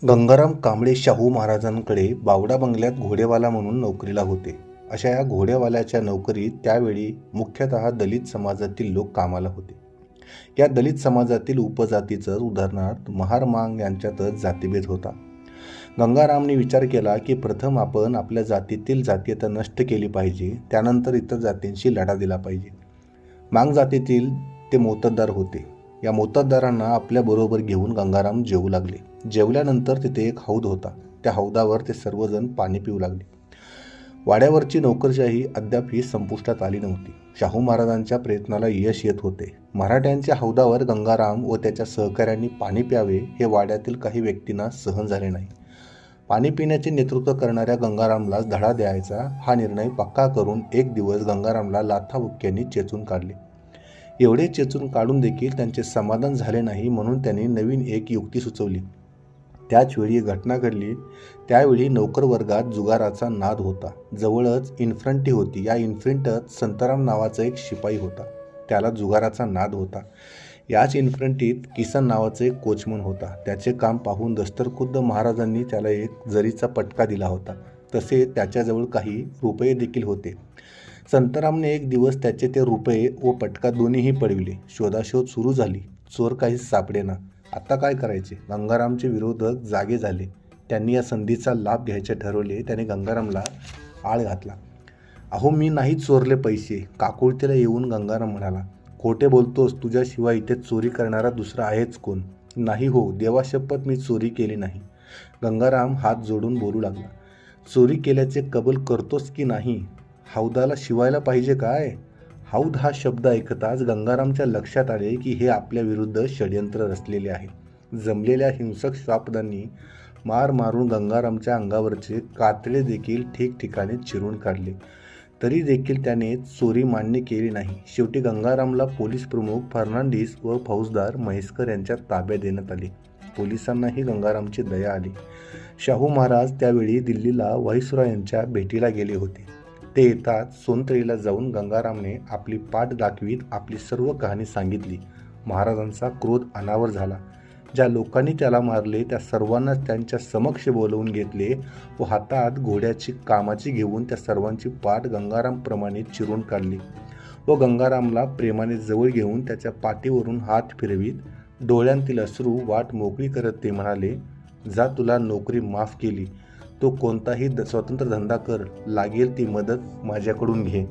गंगाराम कांबळे शाहू महाराजांकडे बावडा बंगल्यात घोडेवाला म्हणून नोकरीला होते. अशा या घोडेवाल्याच्या नोकरीत त्यावेळी मुख्यतः दलित समाजातील लोक कामाला होते. या दलित समाजातील उपजातीचं उदाहरणार्थ महार मांग यांच्यातच जातीभेद होता. गंगारामने विचार केला की प्रथम आपण आपल्या जातीतील जातीयता नष्ट केली पाहिजे, त्यानंतर इतर जातींशी लढा दिला पाहिजे. मांग जातीतील ते मोत्तद्दार होते. या मोत्तद्दारांना आपल्याबरोबर घेऊन गंगाराम जेवू लागले. जेवल्यानंतर तिथे एक हौद होता. त्या हौदावर ते सर्वजण पाणी पिऊ लागले. वाड्यावरची नोकरशाही अद्यापही संपुष्टात आली नव्हती. शाहू महाराजांच्या प्रयत्नाला यश येत होते. मराठ्यांच्या हौदावर गंगाराम व त्याच्या सहकाऱ्यांनी पाणी प्यावे हे वाड्यातील काही व्यक्तींना सहन झाले नाही. पाणी पिण्याचे नेतृत्व करणाऱ्या गंगारामलाच धडा द्यायचा हा निर्णय पक्का करून एक दिवस गंगारामला लाथाबुक्क्यांनी चेचून काढले. एवढे चेचून काढून देखील त्यांचे समाधान झाले नाही, म्हणून त्यांनी नवीन एक युक्ती सुचवली. त्याच वेळी घटना घडली. त्यावेळी नोकर वर्गात जुगाराचा नाद होता. जवळच इन्फ्रंटी होती. या इन्फ्रंटत संताराम नावाचा एक शिपाई होता. त्याला जुगाराचा नाद होता. याच इन्फ्रंटीत किसन नावाचा एक कोचमन होता. त्याचे काम पाहून दस्तरखुद्द महाराजांनी त्याला एक जरीचा पटका दिला होता. तसे त्याच्याजवळ काही रुपये देखील होते. संतारामने एक दिवस त्याचे ते रुपये व पटका दोन्हीही पळविले. शोधाशोध सुरू झाली. चोर काहीच सापडेना. आता काय करायचे? गंगारामचे विरोधक जागे झाले. त्यांनी या संधीचा लाभ घ्यायचे ठरवले. त्याने गंगारामला आळ घातला. अहो, मी नाही चोरले पैसे. काकुळतीला येऊन गंगाराम म्हणाला, खोटे बोलतोस. तुझ्याशिवाय इथे चोरी करणारा दुसरा आहेच कोण? नाही हो, देवाशपथ मी चोरी केली नाही. गंगाराम हात जोडून बोलू लागला. चोरी केल्याचे कबूल करतोस की नाही? हौदाला शिवायला पाहिजे काय? हौद हा शब्द ऐकताच गंगारामच्या लक्षात आले की हे आपल्या विरुद्ध षड्यंत्र रचलेले आहे. जमलेल्या हिंसक श्वापदांनी मार मारून गंगारामच्या अंगावरचे कातळे देखील ठिकठिकाणी चिरून काढले. तरी देखील त्याने चोरी मान्य केली नाही. शेवटी गंगारामला पोलीस प्रमुख फर्नांडिस व फौजदार म्हैसकर यांच्या ताब्यात देण्यात आले. पोलिसांनाही गंगारामची दया आली. शाहू महाराज त्यावेळी दिल्लीला व्हाईसरॉयांच्या भेटीला गेले होते. ते येताच सोनतळीला जाऊन गंगारामने आपली पाठ दाखवीत आपली सर्व कहाणी सांगितली. महाराजांचा क्रोध अनावर झाला. ज्या लोकांनी त्याला मारले त्या सर्वांना त्यांच्या समक्ष बोलवून घेतले व हातात घोड्याची कामाची घेऊन त्या सर्वांची पाठ गंगारामप्रमाणे चिरून काढली व गंगारामला प्रेमाने जवळ घेऊन त्याच्या पाठीवरून हात फिरवीत डोळ्यांतील अश्रू वाट मोकळी करत ते म्हणाले, जा, तुला नोकरी माफ केली. तो कोणताही स्वतंत्र धंदा कर. लागेल ती मदत माझ्याकडून घे.